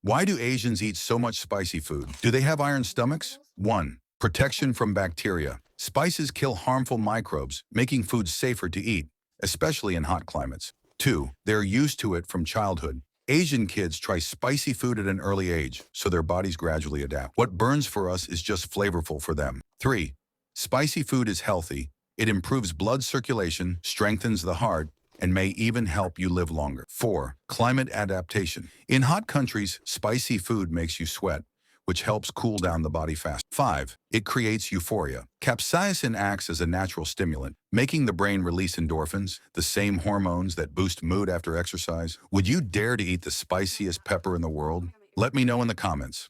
Why do Asians eat so much spicy food? Do they have iron stomachs? 1. Protection from bacteria. Spices kill harmful microbes, making food safer to eat, especially in hot climates. 2. They're used to it from childhood. Asian kids try spicy food at an early age, so their bodies gradually adapt. What burns for us is just flavorful for them. 3. Spicy food is healthy. It improves blood circulation, strengthens the heart, and may even help you live longer. 4. Climate adaptation. In hot countries, spicy food makes you sweat, which helps cool down the body fast. 5. It creates euphoria. Capsaicin acts as a natural stimulant, making the brain release endorphins, the same hormones that boost mood after exercise. Would you dare to eat the spiciest pepper in the world? Let me know in the comments.